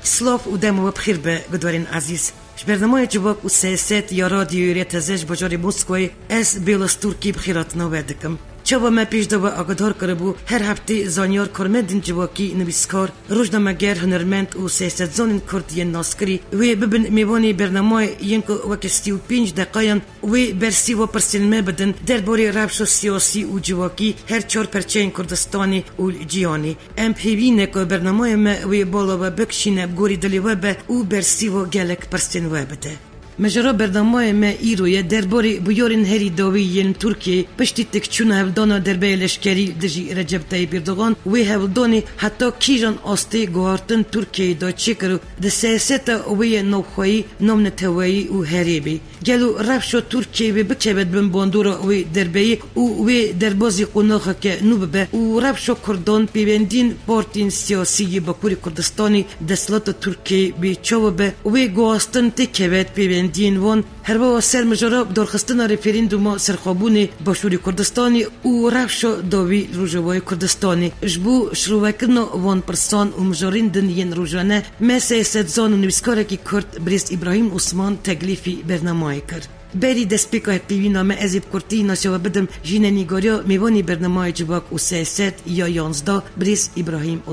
سلاف و دم و بخیر به گدارین عزیز. برنامه جواب و سیاست یا رادیو ریتزش بجاری موسکوی از بیلاس ترکی بخیرات نوادکم. چوب ما پیش دو آگادار کربو هر هفته زانیار کرمدین جواکی نویسکار روزنامه‌گر هنرمند و سیاستزان کردی ناسکری و ببن میوانی برنامه ینکو وکستی و 5 دقایق و برسی و پرسنمه بدن درباره رابطه سیاسی و جواکی هر چهار پرچین کردستانی و جیانی. ام پیوینه که برنامه ما و بالا و بکشینه بگوری دلیوه به و برسی و گلک پرسنوه بده. مجرا برنامه ما ایرویه درباره بیارین هری داویین ترکیه پشتی تکچون هفدانا درباره لشکری دژی رجب طیب اردوغان و هفدانی حتی کیجان آسته گوارتن ترکیه دا چکرو ده سیاست وی نوخوایی نمنتوایی و هریبی گلو رفشو ترکیه و بکبت بن باندورا و درباره و دربازی قناخه که نوبه و رفشو کردان پیوندین پارتین سیاسی باکوری کردستانی دستلات ترکیه بی چوبه و گواستن تکبت پیوند دین وان هر با سر مجرب درخواستن رفرندوم سرخابونی باشوری کردستانی و رفشو داوی روجوای کردستانی جبو شروع کردن وان پرسان و مجارین دنیین روجانه مثل سدزان و نویسکاره کی کرد بریس ابراهیم عثمان تکلیفی برنامه کرد. بری دسپیکا پیوینا ما ازیب کرتی نشوا بدم جین نیگاریا میوانی برنامه جباک و سیاست یا 11 بریس ابراهیم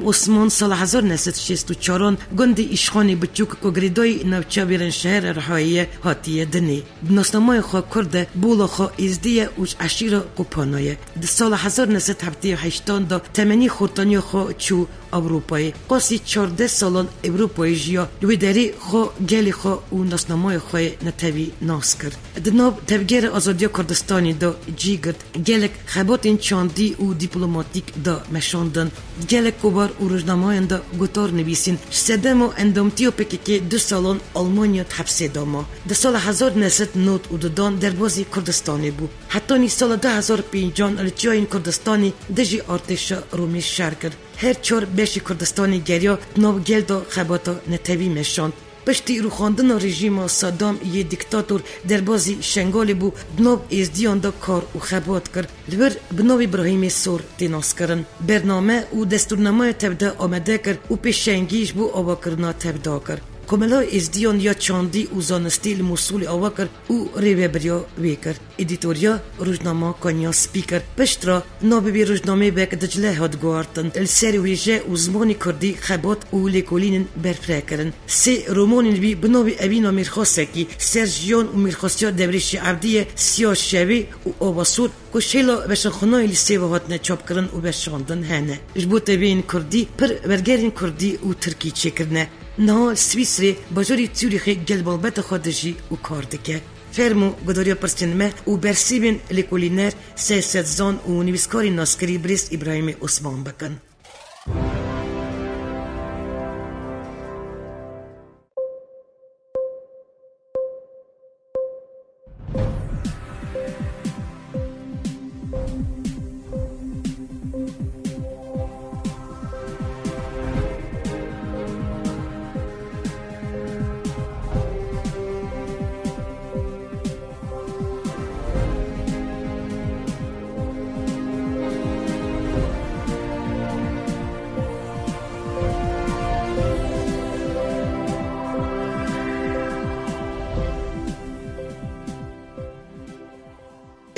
عثمان سال 1964 گندی ایشخانی بچوک کوگریدای نوچاویرن شهر رهایی هاتیه دنی بناسنامه خو کرده بولا خو ازدیه اوش عشیره قپانایه د سال 1978 دا تمنی خورتانی خو چو اروپایی قاسی 14 سالان اروپایی جیا دوی دری خو گلی خو و ناسنامه خو نتوی ناس کرد. دناب تفگیر آزادی کردستانی دا جیگرد گلک خباتین چاندی و دیپلماتیک دا مشاندن گلک کبار و روزنامه دا گوتار نویسین سدم و اندامتی و پکیکی 2 سالان آلمانیا تحبسه داما ده سال 1900 و دادان در بازی کردستانی بو حتی نی سال 2005 الچیاین کردستانی دجی ارتش رومی شهر کرد. هر چهار بشی کردستانی گریا نو گلدا خباتا نتوی مشاند پشتی رو خواندن رژیم صدام یه دیکتاتور در بازی شنگالی بو بناب ازدیان دا کار و خبات کرد لبر بناب ابراهیم سور تیناس کرن برنامه و دستورنامه تبدا آمده کرد و پیشنگیش بو آوا کرنا تبدا کرد کاملا ازدیان یا چاندی و زانستی الموصول آوا کرد و ریوه بریا وی کرد ادیتوریا روزنامه کانیا سپیکر پشترا نابی روزنامه بک دجله هاد گوارتن السری ویجه و زمانی کردی خبات و لیکولین برفره کرن سی رومانین بی بنابی اوینا میرخواسکی سرجیان و میرخواسیا دبریشی عبدی سیاه شوی و آباسور کشیلا بشنخونای لیسی و هاتنه چاپ کرن و بشاندن هنه جبوت بین کردی پر برگرین کردی و ترکی چه کرنه نه سویسری بجاری تیوریخی گلبالبت خودشی و کاردکه فرمو گداریا پرسنمه و برسیبین لیکولینر سیاستزان و نویسکاری ناسکری بریس ابراهیم عثمان بکن.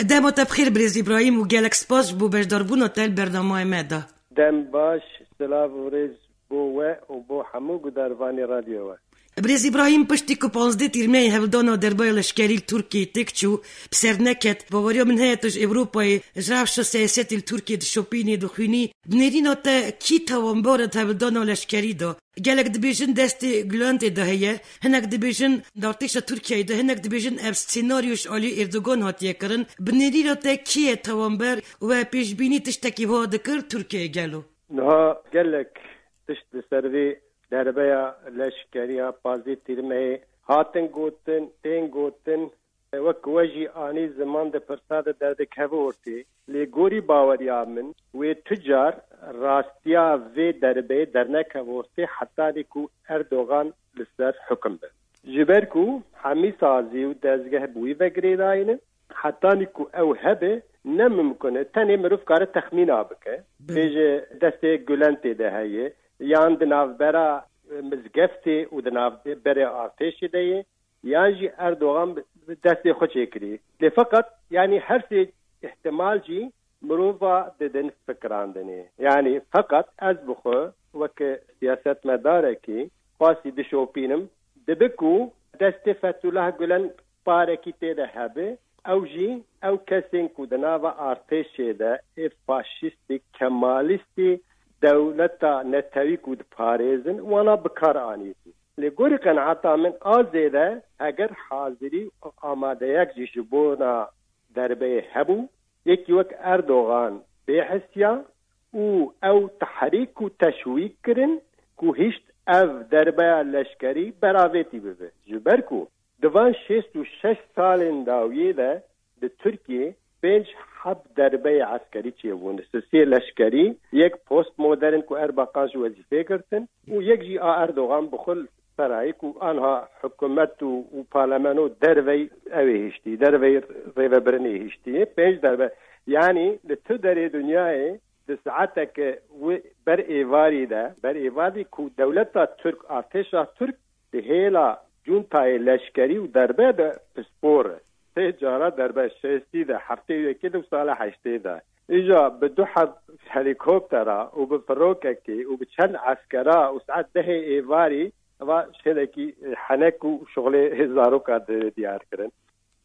دم تبخیر بریز ابراهیم و گلکس باش بو بجداربون تل برنامه مدا دم باش سلاف و ریز بو و بو همو گداروانی رادیو بریز ابراهیم پشتی که 15 تیرمه هفدانا دربای لشکری ترکی تکچو بسر نکت باوریا من هیتش اروپای جرافش سیاست ترکی دشوپینی دخوینی بنیرینا تا کی توانبارد هفدانا لشکری دا گلک دبیجن دستی گلانت ده هیه هنک دبیجن دارتیش ترکیه ده هنک دبیجن اب سیناریوش آلی اردوگان هاتیه کرن بنیرینا تا کی توانبر و پیشبینی تشتکی ها دکر ترکیه گلو نه گلک تشت سروی دربیا لشکریا پازی تیرمه هاتن گوتن تین گوتن وک وجی آنی زمان ده پرساد درد کهورتی لگوری باوریا من و تجار راستیا و دربه درنه کهورتی حتی دیکو اردوغان لسر حکم بد جبرکو همی سازی و دزگه بوی وگرید آینه حتی دیکو او هبه نممکنه تنی مروف کار تخمین آبکه بیجه دسته گلنتی ده هیه یان دنافبرا مزگفتی و دنافبرا ارتش دی یان جی اردوغان دست خود چکری لفقط یعنی هر سی احتمال جی مروفا ددن فکراندنی یعنی فقط از بخو وک سیاست مداره کی قاسی دشوپینم دبکو دست فتوله گلن پارکی تیده هبه او جی او کسین کو دناوا ارتش ده فاشیستی کمالیستی دولتا نتوی کود پارێزن وانا بکار آنیتی لگوری قناعتا من آزیده اگر حاضری آمادهیک جیش بونا دربه هبو یکی وک اردوغان بحثیا او تحریک و تشویق کرن کو هیشت او دربه لشکری براویتی ببه جبر کو دوان 66 سال داویه ده ده ترکیه 5 حب دربه عسکری چیه بونه سسی لشکری یک پوست مدرن کو ارباقانش وظیفه کرتن و یک جی اردوغان بخل سرایک و آنها حکومت و پارلمانو دروی اوی هشتی دروی ریو برنی هشتی 5 دربه یعنی لتو در دنیای ده ساعتك بر ایواری ده بر ایواری کو دولتا ترک ارتشا ترک ده هیلا جونتای لشکری و دربه ده پسپور سه جارا دربه شستی ده هفته یکی ده و سال 8 ده ایجا به 2 هلیکوپترا و به فروککی و به چند عسکرا و ساعت ده ایواری و شدکی حنک و شغل هزارو کار دیار کرن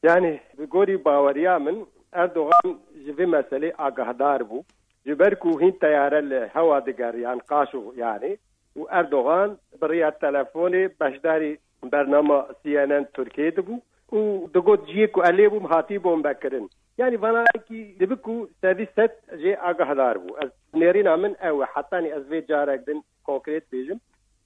یعنی گوری باوریا من اردوغان جوی مسئله آگاهدار بو جبركو هين طياره الهوا دقر يعني قاشو يعني واردوغان بريا تلفوني باشداري برنامج CNN تركي دبو ودقوت جيكو اليبو مهاتي بوم بكرن يعني فانا كي دبكو سادي ست جي اغهدار بو نيرينا من او حطاني ازفي جارك دن كونكريت بيجم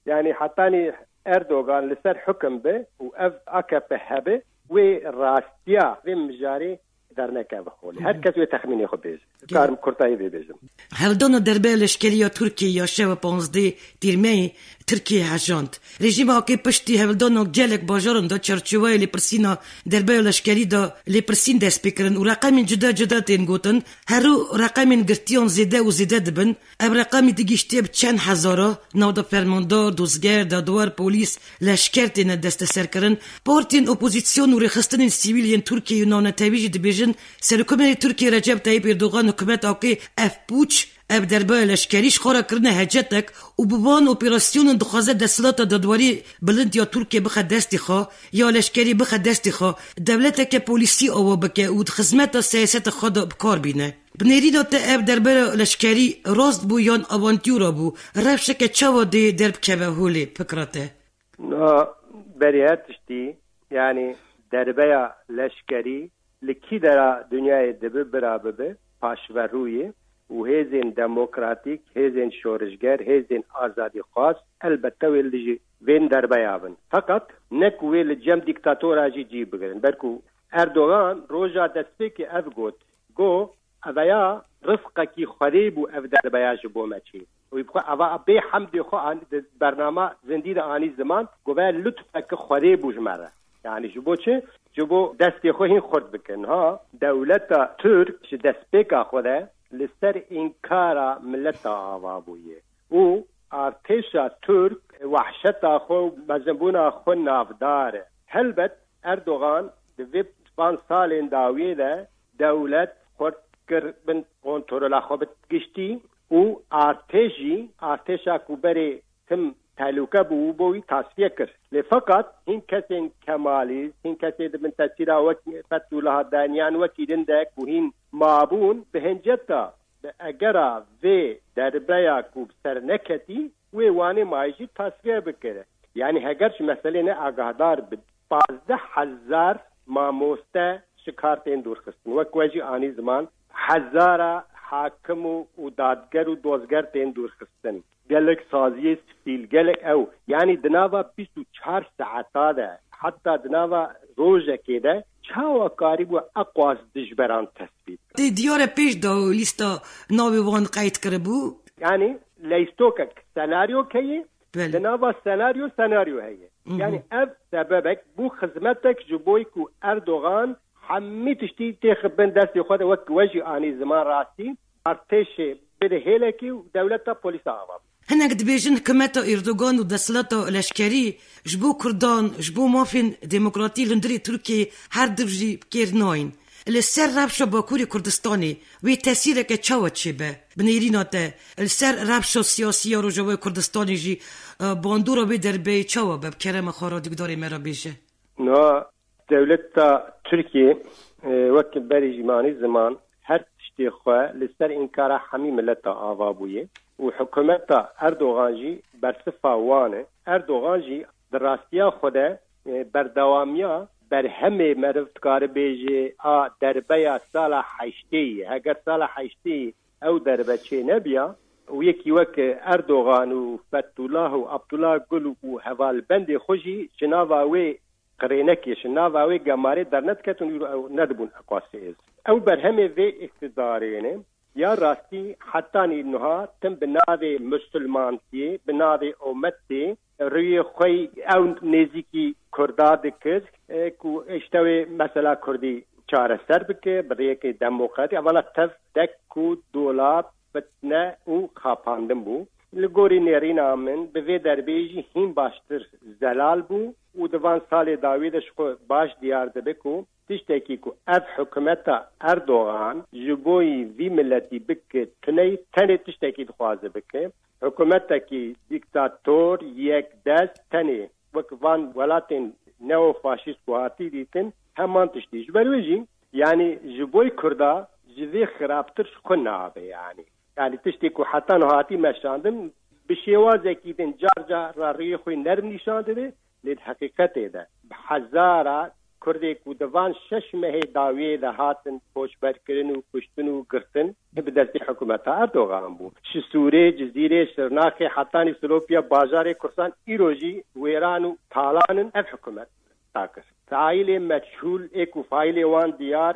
يعني حطاني اردوغان لسر حكم به واف اكبه وراستيا في مجاري درنکه بخولی هر کسی تخمینی خود بیز کارم کرتایی بیزم هلدان دربه لشکری ترکیه یا شب 15 تیرمه ترکیه هجاند رژیم آکی پشتی هلدان جلک باجارن دا چرچوای لپرسینا دربه لشکری دا لپرسین دست بکرن و رقم جدا جدا تین گوتن هرو رقم گرتیان زیده و زیده دبن اب رقم دیگشتی بچند هزارا ناو دا فرماندار دوزگر دا دوار پولیس لشکر تین دست سر کرن پارتین اپوزیسیون و رخستن سیویلین ترکیه یونان تاویج دبیجن سرکومنی ترکیه رجب طیب اردوغان حکومت آکی اف پوچ اب دربه لشکریش خورا کرنه هجتک و بوان اپراسیون دخوازه دستلات دادواری بلند یا ترکیه بخه دستی خواه یا لشکری بخه دستی خواه دولت که پولیسی آوا بکه و خدمت سیاست خود بکار بینه بنیری داته اب دربه لشکری راست بو یان آوانتیورا بو رفشه که چاوا دی درب که به هولی پکراته بریاتشتی یعنی دربه لشکری لکی در دنیای دبه برابه پاشورویه و هزین دموکراتیک هزین شورشگر هزین آزادی خواست البته ویل وین در بیابن فقط نک ویل جم دیکتاتور جی بگرن برکو اردوغان روژا دسته که اف گو اویا رفقه کی خریب و اف در بیاج بومچی و یبخوا اویا بی حمد خو برنامه زندید آنی زمان گو ویل لطفه که خریب و جمره یعنی جبو چه؟ جبو دستی خو هین خورد بکن ها دولت ترک دست پیکا خوده لسر انکارا ملت آوابویه و ارتشا ترک وحشتا خو مزنبونا خو نافداره هلبت اردوغان دوی 5 سال داویه ده دولت خورد کر بن کنترل خو بتگشتی و ارتشا کوبری تم تعلقه بوی تصفیه کرد لفقط این کسی کمالی این کسی من تاثیرا وکی فتو لها دانیان وکی دندک و این معبون به هنجتا اگر و دربیا کوب سر نکتی و وانی مایجی تصفیه بکره یعنی اگرش مسئله نه آگاهدار به 12000 ماموسته شکارتین دور خستن وکی آنی زمان 1000 حاکم و دادگر و دوزگر تین دور خستن گلک سازی سفیل گلک او یعنی دناوا 24 ساعتا ده حتی دناوا روزه که ده چاوا قریب اقواز دجبران تثبیت دیار پیش دا لیستا ناوی وان قید کربو یعنی لیستو که سناریو که دناوا سناریو هیه یعنی اف سببک بو خدمتک جبوی که اردوغان حمی تشتی تخبن دستی خود وجه آنی زمان راستی ارتش بده هلکی و دولت پلیس آواب هناك دبيجن حكومة إردوغان ودسلات العسكري جبو كردان جبو مافين ديمقراطي لندري تركي هر درجي بكير ناين السر رابشو باكوري كردستاني وي تأثير كتشاوت شبه بنيرينات السر رابشو سياسي روجوي كردستاني جي باندورا بي دربي تشاوه بكرم خارا دقداري مرا بيجه نا دولة تركيا وقت بري جماني زمان هر تشتي خواه لسر انكارا حمي ملتا آوابوية وحكومة اردوغان جي برصفا وانه اردوغان جي دراستيا خوده بردواميا بر همه مرفتکار بیجه دربیا سال حیشتی اگر سال حیشتی او دربه چه نبیا و یکی وک اردوغان و فتولاه و عبدالله گل و حوال بند خوشی جناواوی قرینکی جناواوی گماره در ندکتون او ندبون اقواسه از او بر همه وی اقتدارینه یا راستی حتی اینها تم بناوی مسلمانتی بناوی امتی روی خوی او نزیکی کرداد کس کو اشتوی مثلا کردی چاره سر بکه برای که دموکراتی اولا تف دک کو دولاب فتنه او خاپاندم بو لگوری نرین آمن به وی دربیجی هین باشتر زلال بو و دوان سال داویدش خو باش دیار دبه کو تشتکی کو اف حکومت اردوغان جبوی وی ملتی بکه تنه تشتکی دخوازه بکه حکومت کی دیکتاتور یک دست تنه وکوان ولاتین نو فاشیست قواتی دیتن همان تشتیش برویجی یعنی جبوی کردا جوی خرابتر خونه آبه یعنی تشتیکو حتی نهاتی مشاندن بشیوازه کی دن جار را روی خوی نرم نشانده ده لید حقیقته ده بحزاره کرده کو دوان 6 ماه داویه ده هاتن پوشبر کرن و کشتن و گرتن به دست حکومت اردوغان بو سوره جزیره شرناخ حتی سلوپیا بازار کرسان ایروجی ویران و تالانن اف حکومت تاکر فاعل مجهول ایک فاعل وان دیار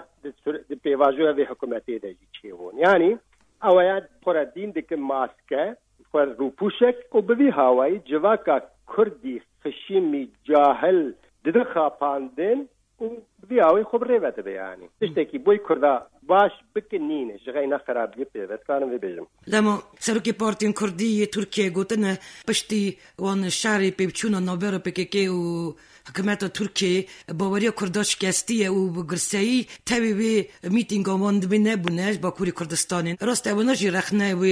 د پیواجو به حکومت ده چی وون یعنی اوایات پر دین دک ماسکه پر روپوشک او به هوای جواکا کردی خشمی جاهل دده خاپاندن و بیاوی خوب رویت بیانی تشتکی بوی کرده باش بکنینه شغینا خرابی پیوست کانم بیجم لما سروکی پارتین کردی ترکیه گوتنه پشتی وان شهری پیبچونا نوبرو پککی و حکومت ترکیه باوری کرداش کستیه و گرسایی تاوی بی میتینگ آمان دبی نبونش با کوری کردستانین راست اواناجی رخنه و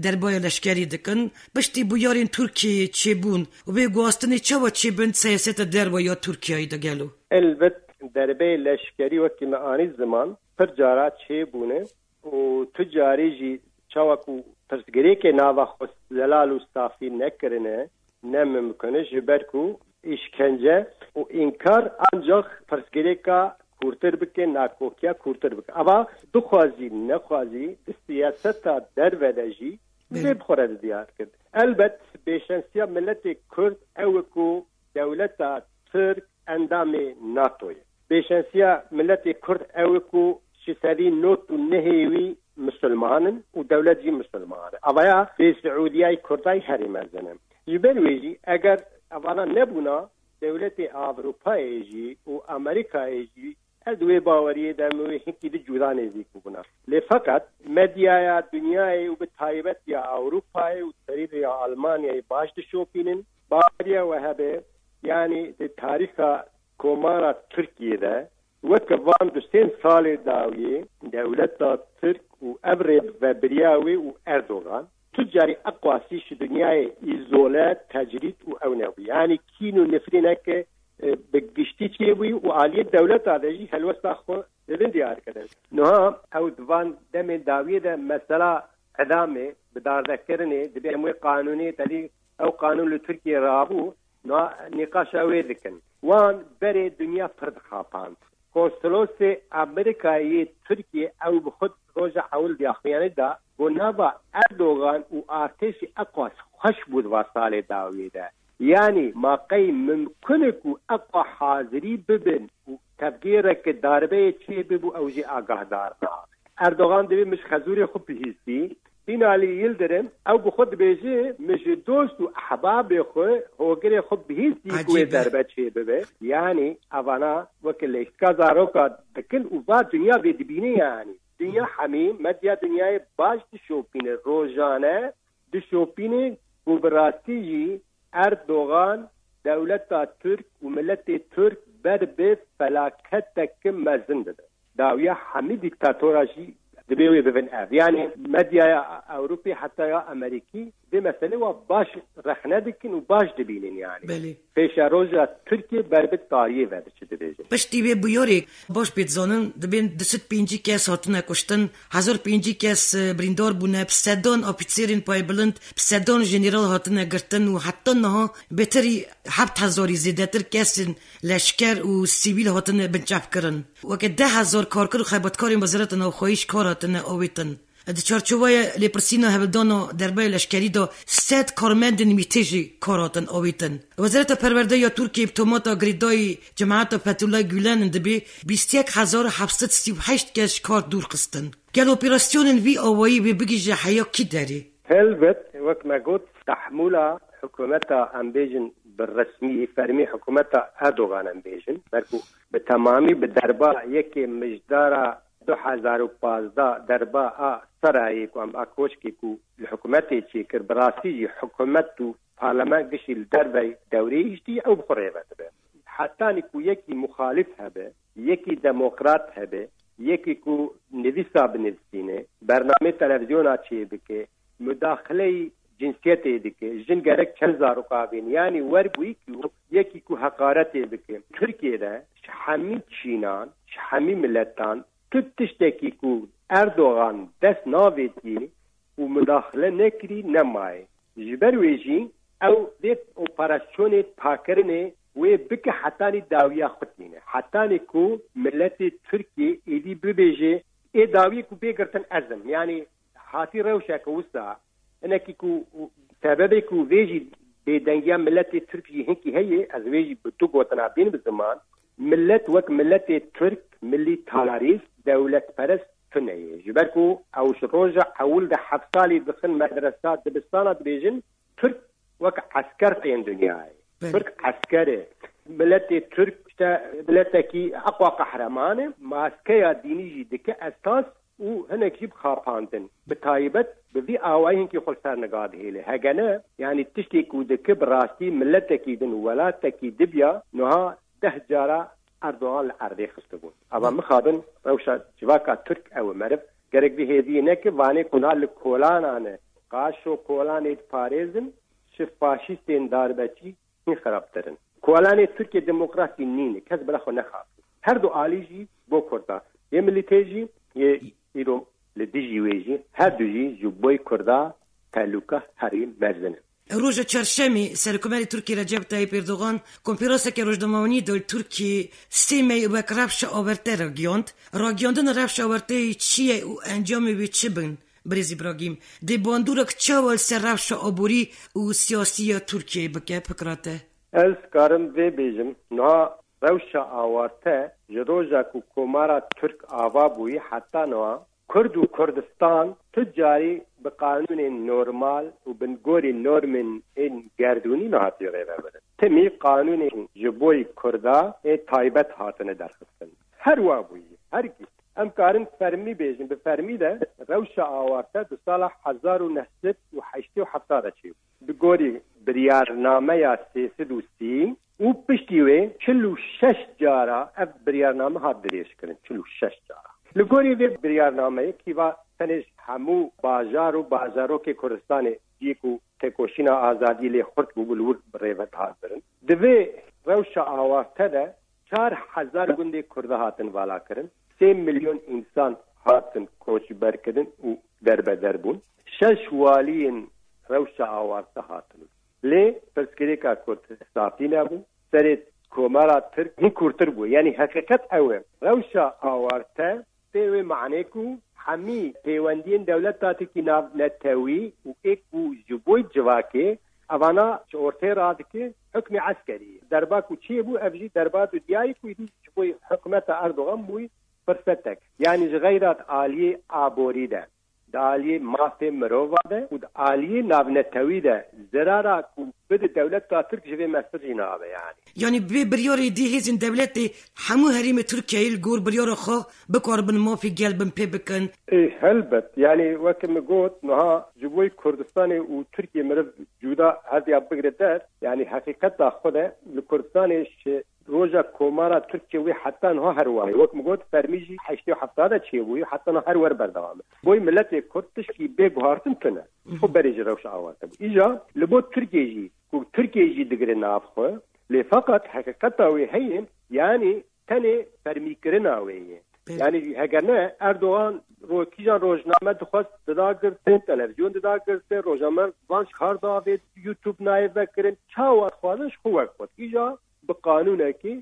دربای لشکری دکن پشتی بویارین ترکیه چه بون و بی گواستنی چه و چه بند سیاست دربای یا ترکیه دا گلو البت دربای لشکری وقتی معانی زمان پر جارات چه بونه و تجاری جی چاوکو پرسگری که ناوا خوست زلال و صافی نکرنه نممکنه جبرکو işkence o inkar ancak persgereka kurtar bike nakokiya kurtar bike ama duxazi nekhazi siyaseta dervedeji ne bxorad diyar ked elbet beşensiya milleti Kurd evku devleta Türk endami NATO'ya beşensiya milleti Kurd evku şisari notu nehevi Müslümanın u devletci Müslümanı avaya be Suudiyay Kurday herimezenem yüberweji eğer اوانا نبونا دولت اروپایی جی و امریکایی جی ادوی باوری دموی هنکی دی جدا نزدیک بونا لفقط مدیا دنیای و بتایبت یا اروپایی و ترید یا آلمانیا باش شوپینن باوریا وهبه یعنی دی تاریخ کومارا ترکیه ده وکوان 2 سال داوی دولت ترک و ابرد و بریاوی و اردوغان تجاری اقواسی ش دنیای ایزوله تجرید و اونوی یعنی کینو نفرینک بگشتی چیوی و عالی دولت آدهی هلوستا خو دن دیار کردن نها او دوان دم داویه ده مثلا ادامه بدار ذکرنه دبی اموی قانونی تلی او قانون لترکیه رابو نقاش اوی دکن وان بری دنیا پرد خاپاند کنسولوس امریکایی ترکیه او بخود روزا حول دیاخیانه دا گنابا اردوغان و ارتش اقواس خوش بود و سال داویده یعنی ما قی ممکنه که اقوا حاضری ببن و تفگیرک داربه چه ببو اوجی آگاه دارنا اردوغان دوی مش خزوری خوب بهیستی این علی یلدرم او بخود بیجه مش دوست و احباب خو هوگری خوب بهیستی کوی داربه چه ببه یعنی اوانا وکل اشکا زاروکا دکن و با دنیا بیدبینه یعنی دنیا حمیم مدیا دنیای باش دشوپینه روزانه دشوپینه وبراستی اردوغان دولت ترک و ملت ترک بر به فلاکت تک مزن ده داویا همه دیکتاتوراجی دبیوی ببین اف یعنی مدیا اوروپی حتی یا امریکی به مسئله و باش رخنه دکن و باش دبینین یعنی بله پیش روزا ترکیه بربت تاریه وده چه دبیجه پشتی به بیاری باش بیت زانن دبین دست پینجی کس هاتنه کشتن 1005 کس بریندار بونه پسدان آپیتسیرین پای بلند پسدان جنرال هاتنه گرتن و حتی نه بهتری 7000 زیاده تر کس لشکر و سیویل هاتنه بنچاف کرن وقت 10000 کارگر و خیباتکاری وزارت نوخویش کار هاتنه آویتن د چارچوبای لپرسینا هبلدانو دربای لشکری دا 100 کارمند میتیجی کاراتن آویتن وزارت پرورده یا ترکیه ابتوماتا گریدای جماعت پتولای گولن اندبی 21738 کش کار دور قستن گل اپراسیون وی آوایی بی بگیجه حیا کی داری؟ هلبت وقت ما قلت تحمل حكومتها امبيجن بالرسمي فرمي حكومتها اردوغان امبيجن بركو بتمامي بالدربا يكي مجدارا 2015 دربا سرعي كو ام اكوشكي كو الحكومتي تشيكر براسي حكومتو برلمان قشي الدربي دوري اجتي او بخريبة حتى نكو يكي مخالف هبه يكي ديمقراط هبه يكي كو نويسا بنفسينه برنامج تلفزيون چي بكي مداخله جنسيتي دكي جن گرك چلزارو قابين يعني وربوي كو يكي كو حقارتي بكي تركيا ده حمي چينان حمي ملتان تشتكي كو اردوغان دست ناويتي ومداخله نكري نماي جبر ويجي او ديت اوبراسيون باكرني وبك حتاني داوية خطينه حتاني كو ملتي تركيا ايدي ببيجي اي داوية كو بيقرتن ازم يعني حاتي روشا كوسا انك كو سببي كو فيجي بدنيا ملتي تركيا هنكي هي از فيجي بتوق وتنابين بالزمان ملت وك ملتي ترك ملي تالاريس دولة بارس فنية جبركو او شروجة اول ده حفصالي دخل مدرسات دبستانة بيجن ترك وك عسكر قيم دنياي ترك عسكري ملتي ترك ملتكي اقوى قهرمانه ماسكيا دينيجي دك اساس وهناك يجيب خاطاندن بتايبت بذي اواين كي خلصار نقاد هيله هجنا يعني تشتكي ودك براستي ملتكي دن ولا تكي دبيا نها 10 جارة اردوغان العربي خستبون اما مخابن روشا جواكا ترك او مرف گرك بي هذه نك واني كنال كولان انا قاشو كولان ات باريزن شف فاشيستين داربتي خرابترن كولان تركيا ديمقراطي نين كز بلاخو نخاف هر دو آليجي بو كردا يمليتيجي يرو لديجي ويجي هر دوجي جبوي كردا تعلقه هري مرزنه روز چهارشنبه سرکوماری ترکیه رجب طیب اردوغان کنفرانسی که روزنامه‌نویسی دول ترکیه سیمی و رفش آورده را گیاندن رفش آورده چیه و انجام وی چه بین بریزی براگیم دی باندورک چاول سر رفش آبوری و سیاسی ترکیه بکه پکراته از کارم وی بیجم نه روش آورده جروجا کو کومارا ترک آوا بوی حتی نه کرد و کردستان تجاری بقانون نورمال و بنگوری نورمن این گردونی نهاتی غیبه برد تمی قانون جبوی کردا تایبت هاتنه درخستن هر وابوی هر کی ام کارن فرمی بیجن به فرمی ده روش آوارته دو سال 1987 چیو بگوری بریارنامه یا 330 و پشتیوه 46 جارا اف بریارنامه هات دریش کرن 46 جارا لگوری وی بریارنامه کی و تنش همو بازارو که کردستان یکو تکوشینا آزادی لی خورد بولور ریوت هات برن دوی روش آوارته ده 4000 گنده کرده هاتن والا کرن 3 میلیون انسان هاتن کوچ برکدن و دربون 6 والین روش آوارته هاتن لی پسکری که کرد صافی نبو سرید کومارا ترک هی کرتر بو یعنی حقیقت اوه روش آوارته تیوی معنی کو همی پیوندین دولت تاتی کی نتاوی و ایک و جبوی جواکه اوانا چورته راد که حکم عسکری دربا کو چی بو افجی دربا دو دیای کو جبوی حکومت اردوغان بوی فرصتک یعنی غیرات عالی آبوری ده دالی مافی مروواده و دالی نابنتویده زرارا کو بده دولت تا ترک جوی مسجی نابه یعنی به بریاری دی هزین دولت همو حریم ترکیه الگور بریار خو بکار بن مافی گل بن پی بکن هلبت يعني وكما قلت نها جبوي كردستاني وتركيا مرف جودا هذه بقردات يعني حقيقة خده لكردستاني روجا كومارا تركيا وي حتى نها هرواي وكما قلت فرميجي حشتي حتى شيء وي حتى نها هرور بردوام بوي ملتي كردش كي بيغهارتن كنا خو بريج روش عواتب إجا لبو تركيا جي كو تركيا جي دقر نافخو لفقط حقيقة وي هين يعني تاني فرمي كرنا وي يعني هگرنه اردوغان کیجان روزنامه دخواست ددا کرده تلویزیون ددا کرده روزنامه وانش کار داوید یوتیوب نایب کرن چاوات خوانش خوک بود ایجا به قانونه کی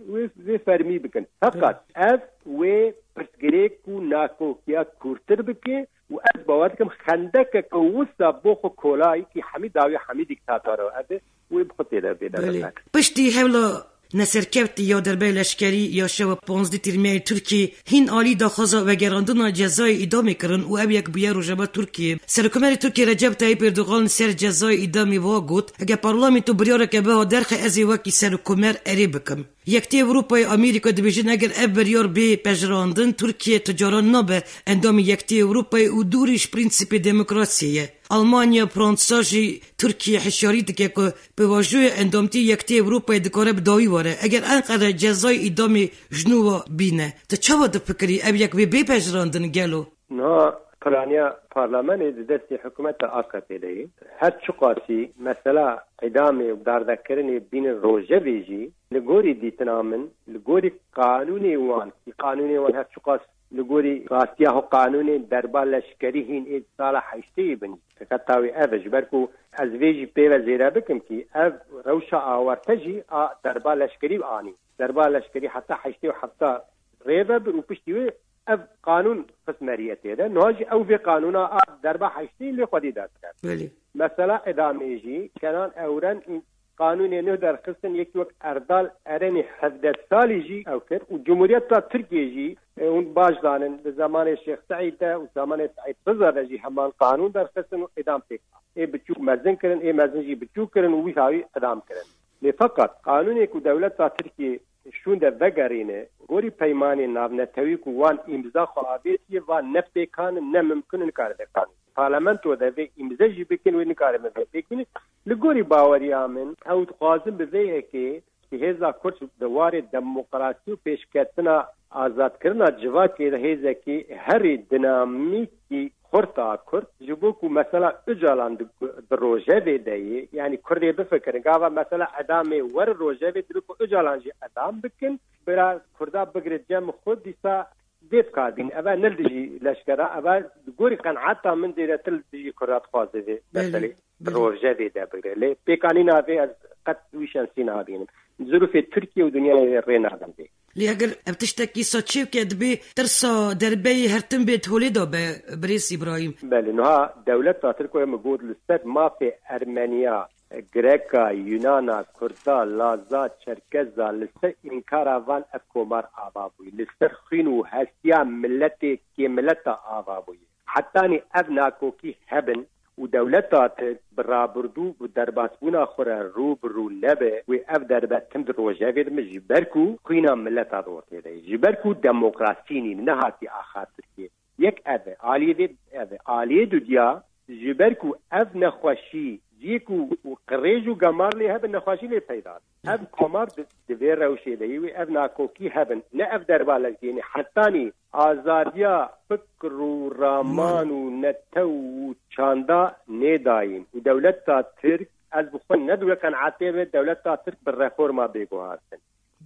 و فرمی بکن فقط اف و پرسگریکو ناکو کیا کورتر بکی و از باور کم خندک کوستا بوخو کولای کی حمید داوی حمید دیکتاتور اده و بخوتیده بیده پشتی حولا نسرکبت یا دربه لشکری یا شو 15 تیرمی ترکی هین آلی داخوزا و گراندونا جزای ادامه کرن و او یک بیا روژبا ترکیه سرکمر ترکیه رجب طیب اردوغان سر جزای ادامه واگوت اگه پارلامنتو بریاره که به درخ ازی وکی سرکمر اری بکم یکتی اروپای امریکا دبیجن اگر اب بریار بی پجراندن ترکیه تجاران نبه اندام یکتی اروپای و دوریش پرینسیپ دموکراسیه آلمانیا فرانساجی ترکیه حشاری دکه که به واجوی اندامتی یکتی اروپای دکاره بداوی واره اگر انقدر جزای ادامه جنوبا بینه تا چه واد فکری اب یک بی پجراندن گلو؟ نه پرانیا پارلمان دستی حکومت آقا دی هر چقاسی مثلا ادامه داردکرنی بین روژه ویجی لگوری دیتنامن لگوری قانونی وان هر چقاس لگوری راستیا ها قانون دربار لشکری هین اید سال حیشتی بنی کتاوی اوج برکو از ویجی پیو زیرا بکم کی او روشا آورتجی دربار لشکری آنی دربار لشکری حتی حیشتی و حتی ریبه برو پشتیوی اف قانون قسمریته ده نواجی او في قانونا دربا حشتي اللي خدي دات كان مثلا ادامه جي كان اورن قانون نهدر قسن يكي وقت اردال ارني حدد سالي جي او كر وجمهورية تركيا جي اون باش دانن بزمان الشيخ سعيد ده وزمان سعيد بزر جي همان قانون در قسن ادام تك اي بتشوف مزن كرن اي مزن جي بتشوف كرن ويساوي ادام كرن فقط قانون يكو دولة تركيا شون ده وگرینه گوری پیمانی نابنتوی کو وان امضا خوابیتی وان نفته کان نممکن نکار دکان پارلمنتو ده وی امضا جی بکن و نکار بکن لگوری باوری آمن او تقازم بویه که هزا کرس دوار دموقراسی پیش کتنا آزاد کرنا جواد که ده هزا که هر دینامیکی خورتا کرد جبوكو مثلا اجالان در روژه بیده یعنی کردی بفکرن گاوا مثلا ادامه ور روژه بیده کو اجالان جی ادام بکن برا کردا بگرد جمع خود دیسا دیف کادین اوا نلدجی لشکره اوا گوری قنعتا من دیره تل دیجی کرات خوازه بی مثلا روژه بیده بگره لی پیکانی ناوی از قد ویشن سینا بینم ظروف ترکیه و دنیا رین آدم بی لی اگر ابتشتکی ساچیو که دبی ترسا دربی هرتن بیت هولیدا بریس ابراهیم بله نها دولت ترکیه مگود لسر مافی ارمنیا گریکا یونانا کردا لازا چرکزا لسر انکار آوان افکومار آوابوی لسر خینو هستیا ملتی که ملتا آوابوی حتی نی ابناکو کی هبن و دولتات برابردو و درباسبونا خورا روبرو نبه و اف دربات تم در روژه وید مجبرکو خوینا ملتا دورتی ده جبرکو دموکراسینی نهاتی آخار ترکیه یک اوه آلیه دو دیا جبرکو اف نخوشی جيكو وقريجو قمار لي هبن نخواشي لي بيدات هب قمار دفير روشي لي واب ناكوكي هبن نأف دربالك يعني حتاني آزاديا فكر ورامان ونتو وشاندا نيداين ودولتا ترك از بخون ندوه كان عاتبه دولتا ترك بالرفورما بيقو هاتن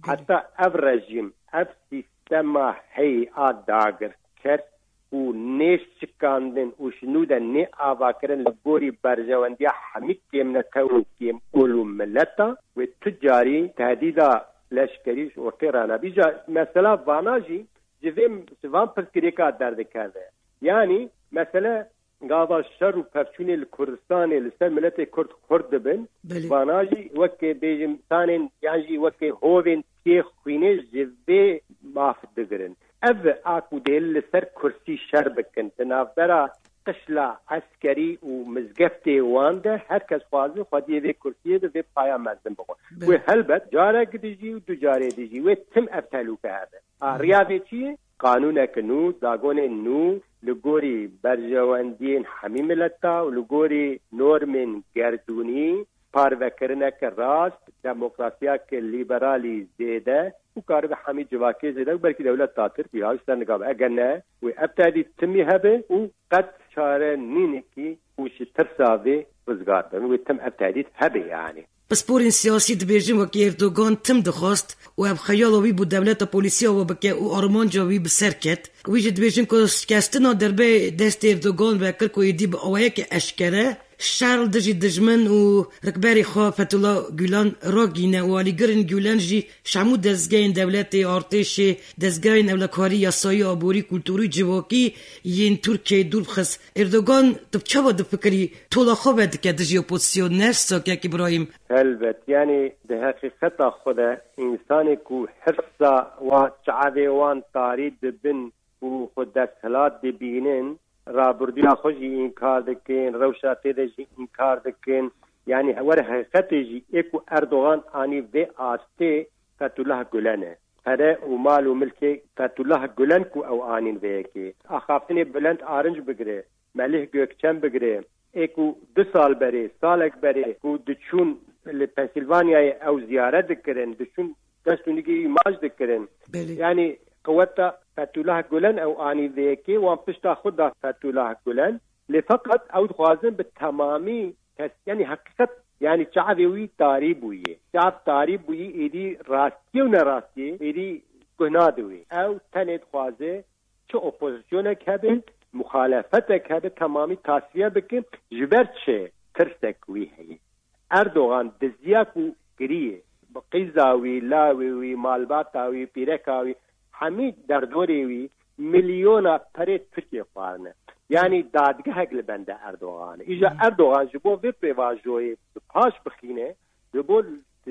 حتى اف رجيم اف سيستما هي داگر كرت و نیش چکاندن و شنودن نی آوا کرن لگوری برجواندیا حمیق کم نتاو کم اولو ملتا و تجاری تهدیدا لشکریش و قیرانا بیجا مثلا واناجی جویم سوان پرسکریکا درد کرده یعنی مثلا قاضا شر و پفچونی لکردستان لسر ملت کرد بن واناجی وکی بیجم سانین یعنی وکی هوین تیخ خوینه جوی مافد دگرن اف اكو ديل لسر كرسي شربكن تنافدرا قشلا عسكري ومزقفتي وانده هر کس خوازه خودی وی کرسیه ده وی پایا مزدن بخون و هلبت جارك ديجي ودو جاري ديجي وتم ابتلو هذا رياضي چیه قانونك نو داغون نو لغوري برجواندين حمي ملتا ولغوري نورمن گردوني پاروکرنك راست دموکراسياك ليبرالي زيده وكارب حميد جواكي زيده وبركي دولت تاتر بيها استنقاب اقنا وابتدي تمي هبه وقد شاره نينكي وش ترساوي رزقار بهم وتم ابتدي هبه يعني پسپورین سیاسی دبیرجیم وکی اردوگان تم دخواست و اب خیال وی بود دولت پولیسیا و بکه و آرمانجا وی بسرکت ویج دبیرجیم که شکستنا دربه دست اردوگان و کرکو ایدی با اوه که اشکره شارل دجی دجمن و رکبری خواه فتولا گولان را گینه و آلیگرن گولان جی شمو دزگین دولت ارتش دزگین اولکاری یاسایی آبوری کلتوری جواکی ین ترکیه دور بخص اردوگان تب چه بود فکری طولا خواه که دجی اپوزیسیون نفسا که ابراهیم البت يعني ده حقيقة خدا إنسان كو حرصا وشعبي وان تاريد بن وخد دستهلات ببينين رابرديا خوشي إنكار دكين روشاتي دجي إنكار دكين يعني ور حقيقة جي إكو أردوغان آني في آستي فتولاه قلانه هذا ومال وملكي فتولاه قلان كو أو آنين فيكي أخافتني بلند آرنج بقري مليه gökçen بقري إكو 2 سال بري سالك بري كو دچون لبنسلفانيا او زياره دكرن دشون دستونيجي ماج دكرن يعني قوتا فتولاه جولان او اني ذيكي وان بشتا خدا فتولاه جولان لفقط او خوازن بالتمامي يعني حقيقه يعني شعبي تاريبوي شعب تاريبوي ايدي راستي ونراستي ايدي قنادوي او تنت خوازه شو اوبوزيشنك هبه مخالفتك هبه تمامي تصفيه بكن جبرتشه ترسك وي هي اردوغان دزیاکو گریه بقیزاوی لاوی مالباتاوی پیرکاوی حمید در دوریوی میلیونا پره ترکیه خوارنه یعنی دادگاه اگل بنده اردوغان ایجا اردوغان جبو وی پیواجوی پاش بخینه جبو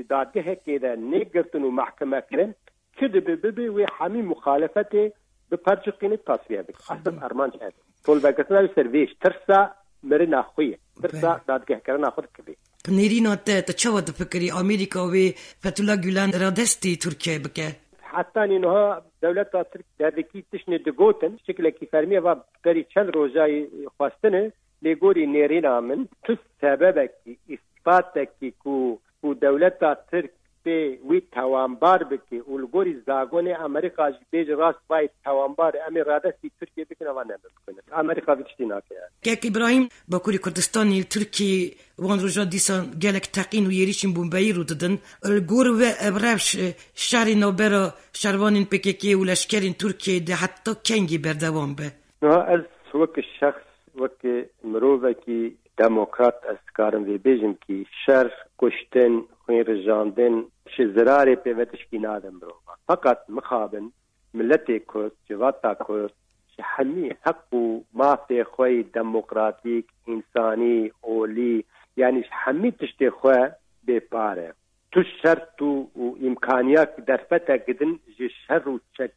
دادگاه که ده نگرتن و محکمه کرن کده ببی وی حمی مخالفته بپرچقینه تصفیه بک اصلا ارمان شد طول بگرتنا سرویش ترسا مرنا خویه ترسا دادگاه کرنا خود کبی نيرينا تشود فكري أمريكا وفتولا جولان رادستي تركيا بك حتى إنها دولة ترك هذيك تشني دقوتن شكل كيفرمية وبكري شن روجاي خواستنه لجوري نيرينا من تسببك إثباتك كو دولة ترك به وی توانبار بکی اولگوری زاگون امریکا بیج راست وای توانبار امیراده سی ترکیه بکنه و نمیکنه امریکا ویچتی ناکه که ابراهیم با کوری کردستانی ترکی وان روزا دیسان گلک تقین و یریشین بومبایی رو دادن الگور و ابرش شهری نوبرا شروانین پککی و لشکرین ترکیه ده حتی کنگی بردوام به نه از وک شخص وک مروه کی دموکرات اسکارم وی بیجم کی شر کشتن خوین رجاندن شی زراری پیوتش کی نادم برو فقط مخابن ملت کرد جواتا کرد شی حمی حق و مافی خوی دموکراتیک انسانی اولی یعنی حمی تشتی خوی بیپاره تو شرط و امکانیات در فتح گدن جی شر و چک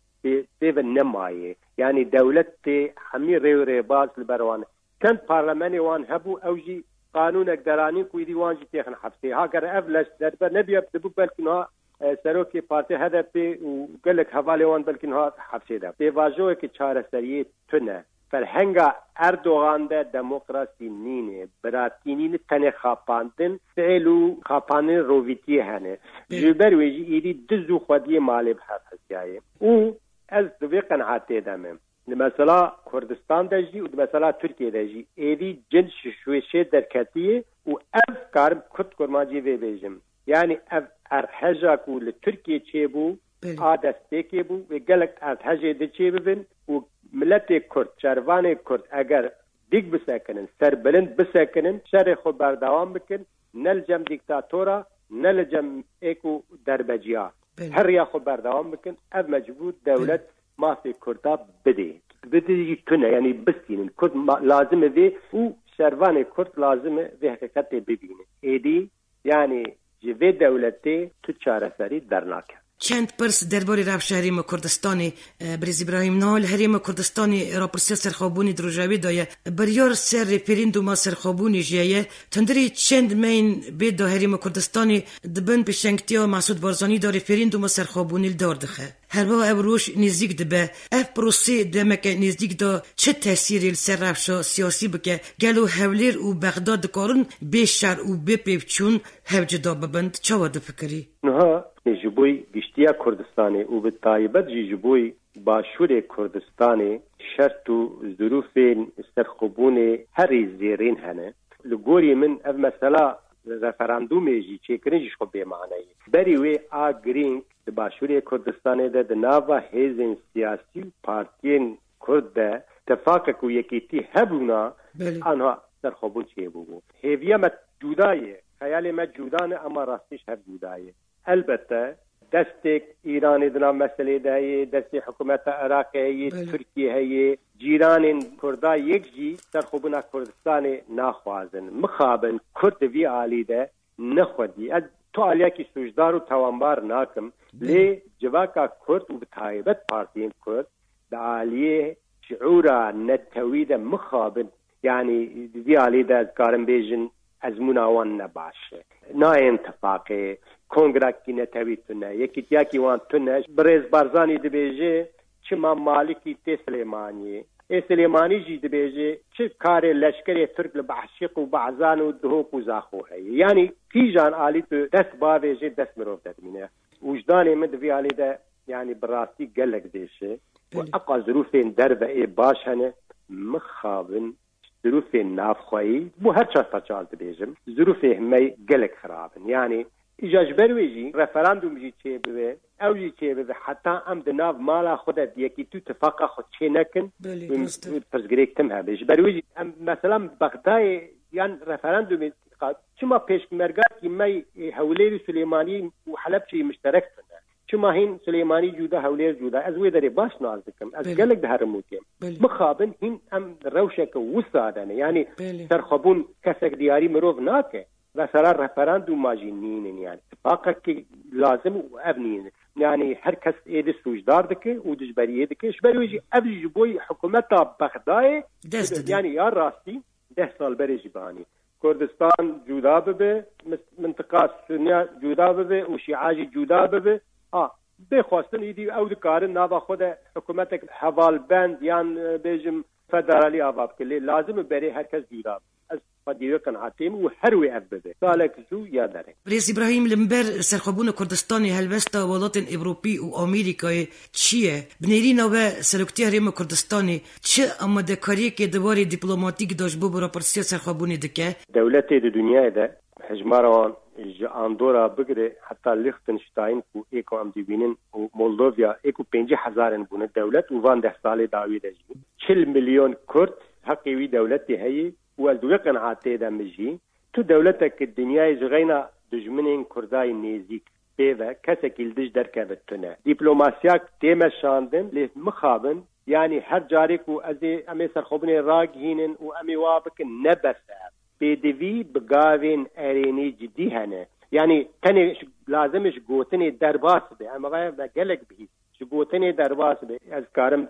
بیون نمایه یعنی دولت حمی ریو ریباز لبروانه كان برلماني وان هبو اوجي قانونك دراني كو ديوان جي تخن حبسي هاكر افلش دربا نبي يبدو بالكنها سروكي بارتي هذا بي وقال لك حوالي وان بالكنها حبسي ده بيواجو كي چاره سريه تنه فرهنگا اردوغان ده ديمقراسي نينه براتينين تنه خاپاندن فعلو خاپانن رويتي هنه جبر ويجي يدي دزو خدي مالب حساسيه و از دوی قناعته دمم مثلا کردستان دجی و مثلا ترکیه دجی ایدی جنس شویشه درکتیه و اف کارم کرد کرمانجی وی بیجم یعنی اف ارحجا کول ترکیه چه بو آدسته که بو و گلک ارحجه ده چه ببین و ملت کرد شروان کرد اگر دیگ بسکنن سر بلند بسکنن شر خود بردوام بکن نلجم دیکتاتورا نلجم ایکو دربجیا هر یا خود بردوام بکن اف مجبور دولت ما في كرداب بدي كنا يعني بسين كرد لازم ذي وشروان كرد لازم ذي حقيقة ببينه إيدي يعني جوه دولتي تشارة سري درناك چند پرس درباره رفش حریم کردستانی بریز ابراهیم نهال حریم کردستانی راپرسی سرخوابونی دروجاوی دایه بریار سر ریفرندوم سرخوابونی جیه تندری چند مین بید دا حریم کردستانی دبن پشنگتیا مسعود بارزانی دا ریفرندوم سرخوابونی دار دخه هر با ابروش نزدیک دبه اف پروسی دمک نزدیک دا چه تاثیری سر رفش سیاسی بکه گلو حولیر و بغداد کارن بیشتر و بپیچون هفجدا ببند چه فکری؟ نه جبوی گشتیا کردستانی و به طایبت جبوی باشور کردستانی شرط و ظروف سرخوبون هر زیرین هنه لگوری من اف مثلا رفراندومی جی چیکرنجش خب به معنی بری وی آگرینگ باشور کردستانی ده ناوا هیزن سیاسی پارتین کرد تفاقق و یکیتی هبونا آنها سرخوبون چیه بگو هیویا مت جودایه خیال مت جودانه اما راستیش هب جودایه البته دستك إيران دنا مسألة ده دست حكومة العراق هي تركيا هي جيران كردا يكجي ترخبنا كردستان ناخوازن مخابن كرد في عالي ده نخودي تو عليا كي سوجدار وتوانبار ناكم لي جواكا كرد وبتايبت بارتين كرد بعاليه شعورا نتوي ده مخابن يعني في عالي ده كارم بيجن ازمونا وان نباشه ناين اتفاقي کنگرکی نتویتونه یکی تیاکی وان تونش برز بارزانی دبیجه چه مالکی تی سلیمانی جی دبیجه چه کار لشکر ترک لبعشق و بعزان و دهوک و زاخو هی یعنی کی جان آلی تو دست باویجه دست مروف دادمینه وجدانی من دوی آلی ده یعنی براستی گلک دیشه و اقا ظروفین در و ای باش هنه مخابن ظروف نافخوایی بو هر چاست پرچال دبیجم ظروف همه گلک خرابن یعنی إجاج برويجي رفراندوم جي چه بوه او جي چه بوه حتى ام دناف مالا خودت يكي تو تفاقا خود چه نكن پرزگريك تم هبش برويجي مثلا بغداي يعني رفراندوم چما پیش مرگات كي مي هوليري سليماني وحلب شي مشترك فنه چما هين سليماني جودا هولير جودا از وي داري باش نازدكم از قلق ده هرموتيم مخابن هين ام روشك وسادن يعني ترخبون كسك دياري مروف ناكه مثلا رفراندوم ماجنين يعني اتفاقك لازم وابنين يعني هر كس ايد سوجدار دكه ودجبريه دكه شبرويجي ابجي بوي حكومتها بغداد يعني يا راستي 10 سال بريجباني كردستان جودا به منطقه سنيه جودا به وشيعاجي جودا به بخواستن يدي او دكارن نابا خود حكومتك حوال بند يعني بيجم فدرالي اباب كله لازم بري هر كس جودا فدیو کنعاتیم و هر وی ابده سالک زو یادره بریز ابراهیم لمبر سرخوبون کردستانی هلوستا ولات اروپی و آمریکای چیه بنیری نوبه سلوکتی حریم کردستانی چه آماده کاری که دواری دیپلماتیک داشت بو برا پرسی سرخوبونی دکه دولت دنیا ده حجماران اندورا بگره حتی لیختنشتاین کو ایکو ام دیبینن و مولدویا ایکو 50,000 بونه دولت و وان 10 سال داوی دجی 40 مليون کرد حقی وی دولتی هی والدوقن عاتيدا مجي تو دولتك الدنيا جغينا دجمنين كرداي نيزيك بيفا كسك الدج دركبتنا دبلوماسياك تيما شاندن ليه مخابن يعني هر جاريك وازي امي سرخوبني راقهين وامي وابك نبسا بيدوي بقاوين اريني جدي هنا يعني تاني لازمش قوتني درباس بي اما غاية بقلق بي شقوتني درباس بي اذكارم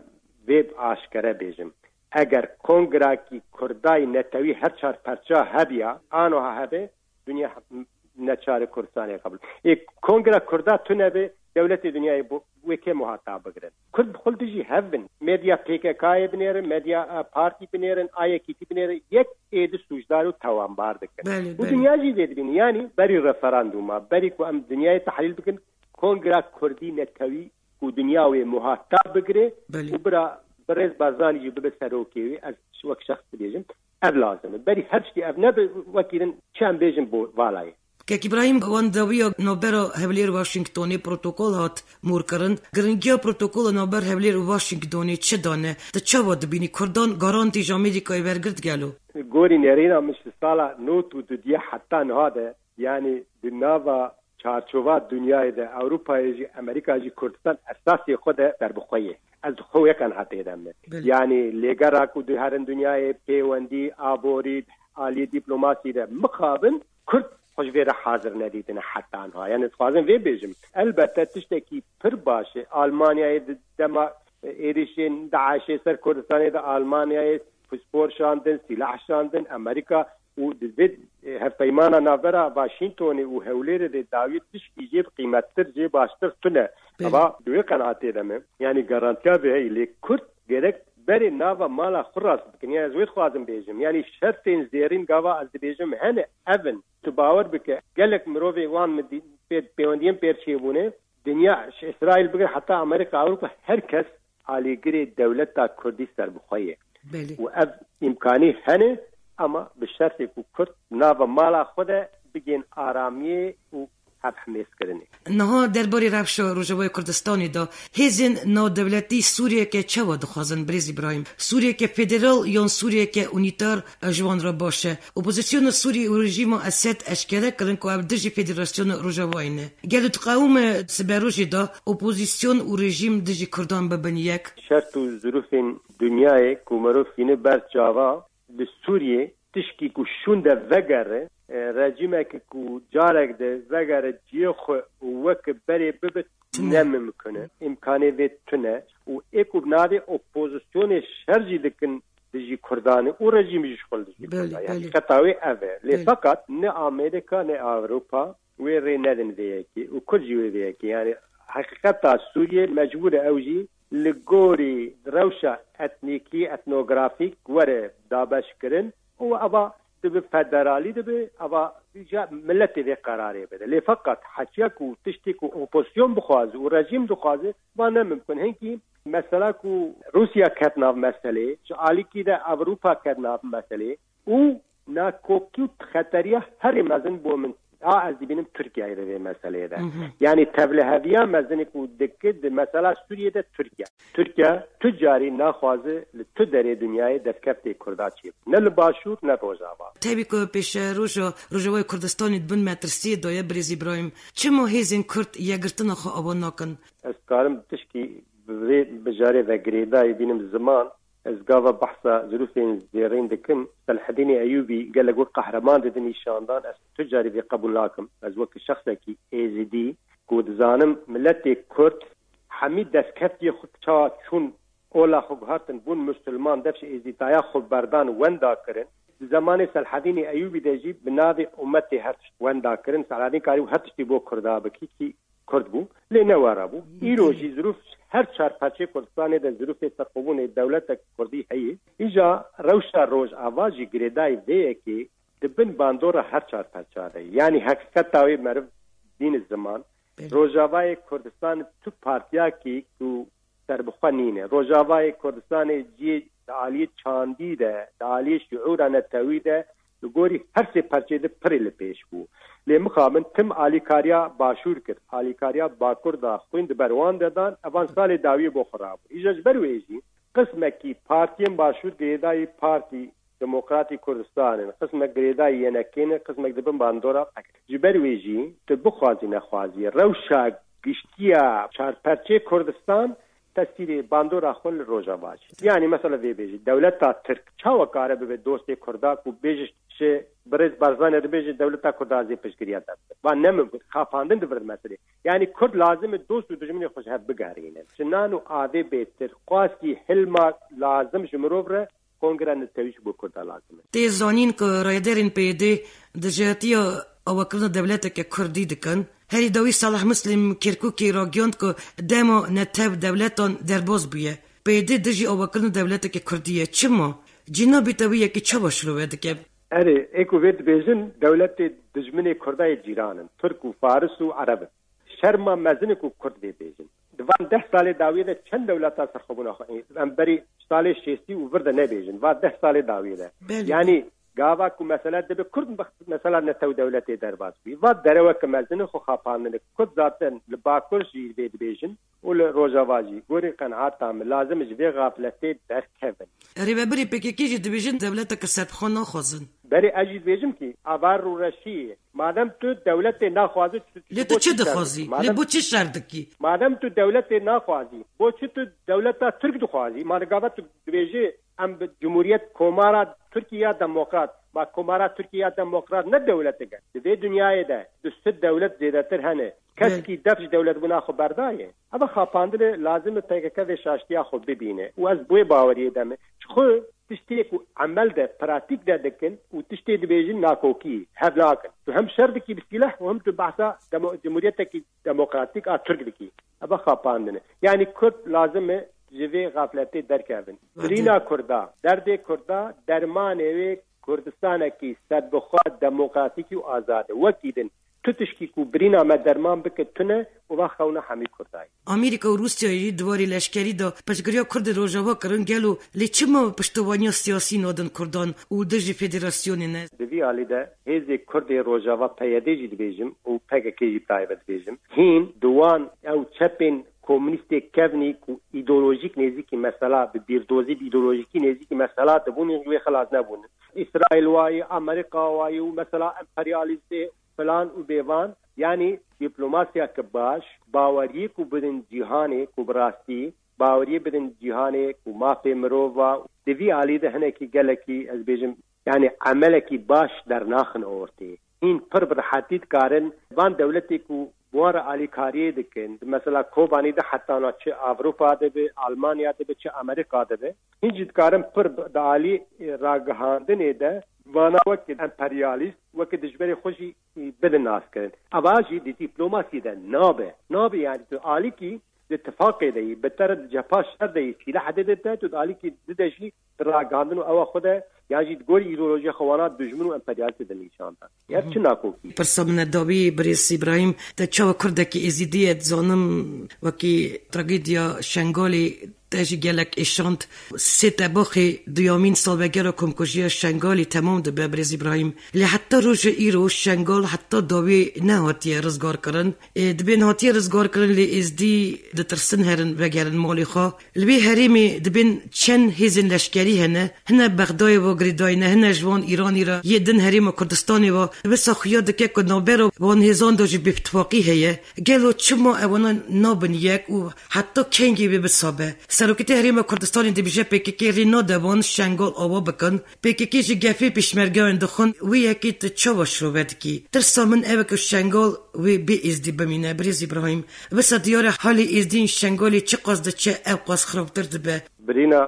ويب عاشكرا بيجم اگر کنگراکی کردای نتوی هر چار پرچا هبیا آنها هبه دنیا نچار کردستانی قبل ای کنگرا کردا تو نبه دولت دنیای وکی محاطب بگرن کرد بخل دیجی هفن مدیا پیککای بنیرن مدیا پارتی بنیرن آیا کیتی بنیرن یک اید سوجدار و توانبار دکن و دنیا جی دید بین یعنی بری رفراندوما بری که ام دنیای تحلیل بکن کنگرا کردی نتوی و دنیاوی محاطب بگره و برا برز بازانی جی بسروکی از وقت شخص بیجم اب لازمه بری هر چی اب نب وکیلن چند بیجم بو والای که ابراهیم واندویا نوبر هولیر واشنگتونی پروتکل هات مور کرن گرنگیا پروتکل نوبر هولیر واشنگتونی چه دانه ده چه ود بینی کردان گارانتی امریکای ورگرد گالو گوری نرینا مش سالا نوت و دیا حتی نهاده یعنی دناوا چارچوبات دنیای ده اروپا جی امریکا جی کردستان اساسی خود در بخویه از خویه کن حتی دمه یعنی لگرا کو ده هر دنیای پیوندی آبورید عالی دیپلماسی ده مخابن کرد خوش ویره حاضر ندیدن حتی آنها یعنی خوازم وی بیجم البته تشتکی پر باشه آلمانیای دما ایریشین داعش سر کردستان دا آلمانیای پسپور شاندن سلاح شاندن امریکا و دید هفیمانا نافرا واشنطن و هولیر دی داوید تشکی جیب قیمتتر جیب باشتر تونه اما دوی قناعتی دمه یعنی گارانتیا به ایلی کرد گرک بری ناوا مالا خراس بکن یعنی زوید خوازم بیجم یعنی شرطین زیرین گاوا از بیجم هنه اون تو باور بکه گلک مروی وان مدی پیوندیم پیرچی بونه دنیا اسرائیل بگه حتی امریکا اروپا هر کس علیگری دولت تا کردی سر بخویه و اب امکانی هنه اما به شرطی که کرد ناوا مالا خود بگین آرامیه و حمایت کردنی. نه درباره رفش روجوای کردستانی دا هزین نادولتی سوریه که چه واد خوازن بریز ابراهیم سوریه که فدرال یا سوریه که اونیتار جوان را باشه اپوزیسیون سوری و رژیم اسد اشکره کردن که ابدجی فدراسیون روجوای نه گلو تقاوم سبروجی دا اپوزیسیون و رژیم دجی کردان ببنیک شرط و ظروف دنیای که مروفینه بر جاوا به سوریه تشکی که شونده وگره رژیمه که جارک ده وگره جیخ وک بری ببت نمیکنه امکانی وید تونه و ایکو بناده اپوزیسیون شرجی دکن دجی کردانه او رژیمش خل دجی کردانه یعنی قطعوی اوه لی فقط نه امریکا نه اوروپا وی ری ندن دیکی و کجی وی دیکی یعنی حقیقتا سوریه مجبور اوجی لگوری روشا اتنیکی اتنوگرافیک وره دابش کرن و ابا دبی فدرالی دبی ابا جا ملت دی قراره بده لی فقط حکیه کو تشتی کو اپوزیسیون بخوازه و رژیم بخوازه و نممکن هنگی مثلا کو روسیا کتناف مسئله شعالی کی ده اوروپا کتناف مسئله و ناکوکیو خطریه هر مزن بومن از بینم ترکیه ده مسئله ده یعنی تبلیغاتی مزنی کو دکد مثلا سوریه ده ترکیه تجاری ناخوازه تو در دنیای دفکفت کرداچی نه لباشور نه روجاوا تبی کو پیش روجوای کردستانی دبن مترسی دایه بریز ابراهیم چه هیزین کرد یگرتن خو ابو ناکن از کارم تشکی بجاره و گریدای بینم زمان از گاوا بحثا ظروفين زيرين دكن الحدين ايوبي قال لك قهرمان دني شاندان از تجاري في قبول لكم از وقت شخصك اي زي دي كود زانم ملتي كرد حميد دسكتي خود چا چون اولا خوغاتن بون مسلمان دفش اي زي تايا خود بردان وندا کرن زمان الحدين ايوبي دجي بنادي امتي هرش وندا کرن سالاني كاري هرشتي بو كردا بكي كي کرد بو لنوارا بو ایروجی ظروف هر چار پاچه کردستان ده ظروف تقوون دولت کردی هی ایجا روشا روز آوازی گریدای دیه که دبن باندورا هر چار پاچه ده یعنی حقیقت تاوی مرف دین الزمان روجاوای کردستان تو پارتیا کی تو سربخوانینه روجاوای کردستان جی عالی چاندی ده عالی شعور نتوی ده لگوری هر سه پرچه ده پریل پیش بو لی مخابن تم آلیکاریا باشور کرد آلیکاریا باکر دا خویند بروان دادن اوان سال داوی بو خراب ایجاج برویجی قسمه کی پارتیم باشور گریدای پارتی دموکراتی کردستان قسمه گریدای ینکین قسمه دبن باندورا جبرویجی تو بخوازی نخوازی روشا گشتیا چار پرچه کردستان تسیری باندورا خل روجاواج یعنی مثلا وی بیجی دولت تا ترک چاو کاره به دوست کردا کو بیجش شه برز بارزان بیجی دولت تا کردازی پیشگیری داد و نممکن خافاندن دبر مسئله یعنی کرد لازم دوست و دشمنی خوش هب بگارینه چنانو آده بهتر قاسی حلما لازم جمروبره کنگران تویش بو کرد لازمه تیزانین که رایدرین پیده دجاتی او کلن دولت که کردی دکن هری دوی صالح مسلم کرکوکی راگیاند که دمو نتب دولتان در باز بیه پیده دجی او کلن دولت که کردیه چما جنا بیتویه که چه باشلوه دکه اره ایکو وید بیزن دولت دجمن کردای جیرانن ترک و فارس و عرب شرما مزن کو کرد بیزن دوان 10 سال داویده چند دولتا سرخبون آخوانی بری سال 60 و ورده نبیزن و 10 سال داویده یعنی گاوا کو مثلا دبه کرد بخت مثلا نتو دولت درباز بی و دروا که مزن خو خاپانن کرد ذاتن لباکر جی بید بیزن ول روجاواجی گوری قناعت تام لازم جوی غفلت در کبن ری بری پکیجی دیویژن دولت که سرخون خوزن بری اجید بیجم کی اوار رو رشی مادام تو دولت ناخوازی لتو چه دخوازی لبو چه شرط کی مادام تو دولت ناخوازی بو چه تو دولت ترک دخوازی مادام تو دیویژه ام جمهوریت کومارا ترکیه دموکرات ما کمارا ترکیه دموکرات نه دولتگه دوی دنیای ده دوست دولت زیادتر هنه کسی که دفش دولت بنا خو بردایه اما خواپاندن لازم پیکه و شاشتیا خو ببینه و از بوی باوریه دمه خو تشتي عمل ده براتيك ده دكن وتشتي دبيجن ناكوكي هذا لاكن هم شردكي بسلاح وهم تبعثا جمهوريتك ديمقراطيك تركدكي ابا خاباندنه يعني كرد لازم جوي غفلتي دركابن برينا كردا درد كردا درمان وي كردستان کی صد بخواد دموکراتیکی و آزاده وکیدن تشکی کو برینا ما درمان بکتونه و واخونه همی کردای امریکا و روسیه دواری لشکری دا پشگریا کرد روجاوا کرن گلو لیچما پشتوانی سیاسی نادن کردان و دژ فدراسیون نه دوی آلیده هیز کرد روجاوا پیاده جی بیجم و پگکی تایبت بیجم هین دوان او چپین کمونیست کونی کو ایدئولوژیک نزدیکی مثلا به بیردوزی ایدئولوژیکی نزدیکی مثلا دبونی روی خلاص نبون اسرائیل وای امریکا وای و مثلا امپریالیست فلان و بیوان یعنی دیپلوماسیا کباش باوری کو بدن جهانی کو براستی باوری بدن جهانی کو مافی مرووا دوی علی دهنه کی گلکی از بیجم یعنی عملکی باش در ناخن اورتی این پر برحاتیت کارن وان دولتی کو بوار علی کاری دکن مثلا کوبانی ده حتی نه چه اروپا ده به آلمانیا ده به چه امریکا ده به این جدکارن پر د علی راگهاندنه ده وانا وقت امپریالیست وقت دجبری خوشی بدن ناس کرن اواجی دی دیپلوماسی ده نابه یعنی تو علی کی اتفاقی دی بتر جپاش دی سلاح ده تو علی کی ددشی راگهاندن او خوده یعنی گوری ایدئولوژی خوانات دشمن و امپریالیست ده نشان ده یعنی چه ناکوکی پرسامن داوی بریس ابراهیم ده چاو کردکی ازیدیت زانم وکی تراژدیا شنگالی تاجی گلک اشانت ست باخی دیامین سالگرد کمکشی شنگالی تمام ده به بریز ابراهیم لی حتی روز ایرو شنگال حتی داوی نهاتی رزگار کرن دبین هاتی رزگار کرن لی ازدی ده ترسن هرن وگرن مالی خواه لبی هریمی دبین چند هزین لشکری هنه بغدای و گریدای نه هنه جوان ایرانی را یه دن هریم کردستانی و بسا خیاد که کنابرو وان هزان داجی بفتواقی هیه گلو چما اوانا نابن یک و حتی کنگی بسابه سروکتی هریم کردستانی دی بیشه پیکی رینا دوان شنگال آوا بکن پیکی جی گفی پیشمرگان دخون وی یکی تچاوا شروعت کی ترسامن اوکو شنگال وی بی ازدی بمینه بریز ابراهیم بسا دیار حالی ازدین شنگالی چه قصد چه اوقاس خرابتر دبه برینا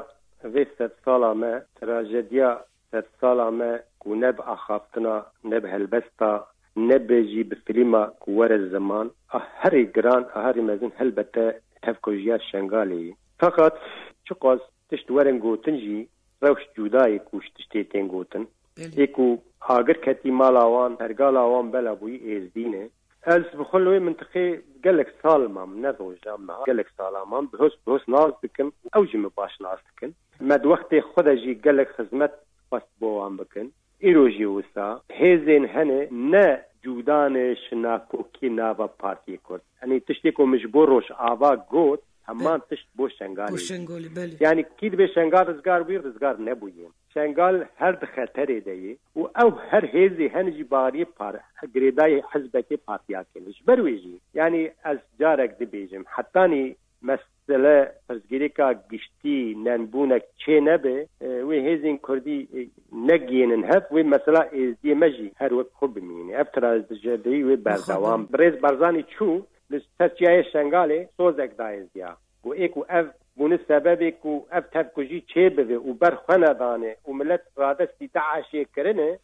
وی ست سالامه تراژدیا ست سالامه کو نب اخافتنا نب هلبستا نب جی بفیلما کوور الزمان هری گران هری مزن هلبته تفکوجیا شنگالی فقط چقاس تشتورن گوتن جی روش جدای کوش تشتیتن گوتن ایکو آگر کتی مالاوان هرگالاوان بلا بوی ازدینه از بخلوی منطقه گلک سالمام ندوجام گلک سالمام بهوس ناز بکن اوجی مباش ناز بکن مد وقت خود جی گلک خدمت پس بوام بکن ایروجی وسا هزین هنه نه جودان شناکوکی ناوا پارتی کرد یعنی تشتی کو مجبور روش آوا گوت همان تشت بو شنگالی بله یعنی کی به شنگال رزگار بی رزگار نبویم شنگال هر خطری دی و او هر هزی هنجی باری پار گریدای حزبکی پارتیا کنش برویجی یعنی از جارک دی بیجم حتانی مسئله پرزگیری کا گشتی ننبونک چه نبه و هزین کردی نگینن هف و مثلا ازدی مجی هر وقت خوب بمینه افتر از جدی و بردوام بریز برزانی چو لسترچیای شنگاله سوزک دایزیا و ایکو اف بون سببی کو اف تفکجی چه بده و برخنه دانه و ملت رادستی داعشی کرنه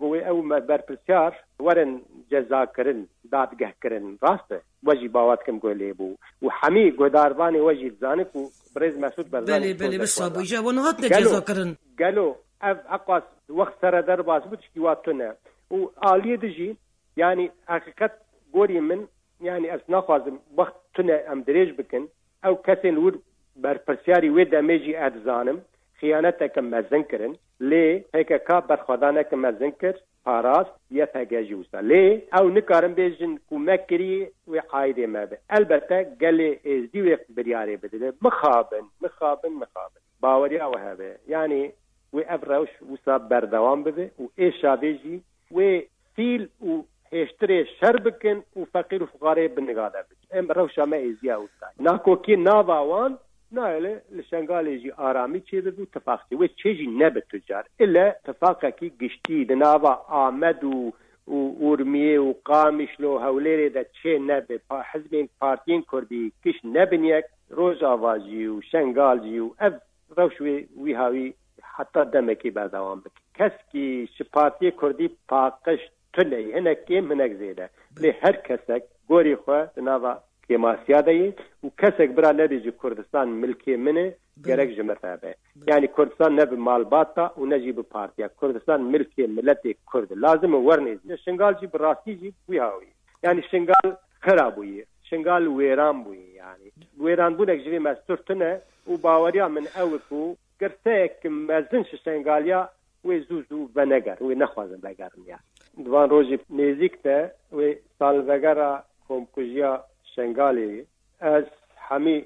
گوی او برپرسیار ورن جزا کرن دادگه کرن راسته وجی باوات کم گولی بو و حمی گوداروانی وجی زانک و بریز مسعود برزانی بله بس ابو جوان هات جزا کرن قالوا اف اقاس وقت سر در باز بود شکیواتونه و عالیه دجی یعنی حقیقت گوری من يعني أثناء خازم وقت تنا أم دريج بكن أو كسن ود برپرسياري ودا ميجي أدزانم خيانتك مزنكرن ليه هيك كابر خدانك مزنكر فراس يتجاوزا ليه أو نكارم بيجن كمكري وعايدة ما به البته قال ازدي برياري بدل مخابن باوري أو هذا يعني وأفروش وصاب بردوام بده وإيشابيجي وفيل و اشتري شربكن وفقير وفقراء بالنقاده ام روشا ما ازيا وستاي ناكو كي نافاوان نه لشنگال جی آرامی چی بو اتفاقی و چیزی نبه تجار الا اتفاقه کی گشتی دناوا آمد و ورمیه و قامشلو هولیره دا چه نبه حزبین پارتین کردی کش نبنیک روز آوازی و شنگال جی و اف روشوی وی هاوی حتی دمکی بردوام بکی کس کی شپارتی کردی پاقش تنهی هنک کم هنک زیده لی هر کسک گوری خواه دناوا كماسيادي وكسك برا نريج كردستان ملكي منه جرك جمرتابه يعني كردستان نب مالباتا ونجيب بارتيا كردستان ملكي ملتي كرد لازم ورني شنغال جي براسي جي ويهاوي يعني شنغال خرابوي شنغال ويران بوي يعني ويران بونك جوي مسترتنه وباوريا من اوكو قرتك مازنش شنغاليا وزوزو بنگر ونخوازن بگرنيا دوان روجي نزيكته وسالفگرا كومكوجيا شنگالی از همی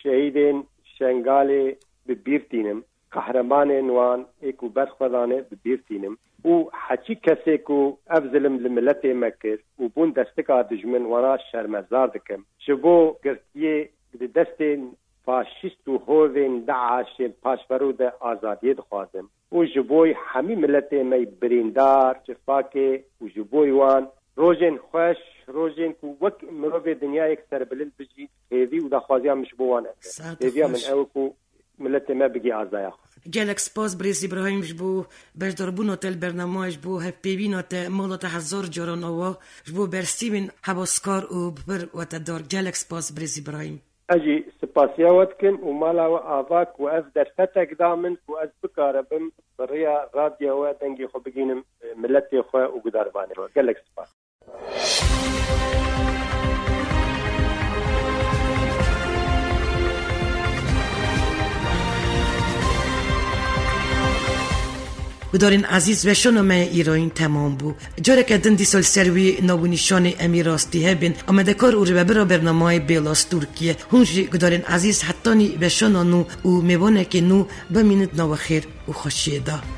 شهیدین شنگالی ببیرتینم قهرمان نوان ایکو برخوادانه ببیرتینم و حچی کسی کو افضلم لملت مکر و بون دستکا دجمن ورا شرمزار دکم شبو گرتیه دستین فاشیست و هوین داعش پاشورود آزادی دخوازم و جبوی همی ملت می بریندار چفاکه و جبوی وان روزين خوش روزين كو وك مروفي دنيا يكسر بلند بجي هذي ودا خوازيا مش بوانا هذي من اوكو ملت ما بقي ازايا جالك سپاس بريس ابراهيم جبو باش ضربونو تل برنامج جبو هبيبينو ت مولات هزار جوران او جبو برسي من حباسكار و بر وتدار جالك سپاس بريس ابراهيم اجي سپاسيا وتكن ومالا وافاك واف درفتك دامن واز بكاربم بريا راديو ودنجي خو بقينم ملتي خو وقدرباني جالك سپاس بدارین عزیز و شنومه ایران تمام بو جاره که دندی سال سروی نابونیشان امیراستی هبین آمده کار او رو برا برنامه بیلاس ترکیه هونجی گدارین عزیز حتانی و شنانو و میوانه که نو بمینید نو خیر و خوشیده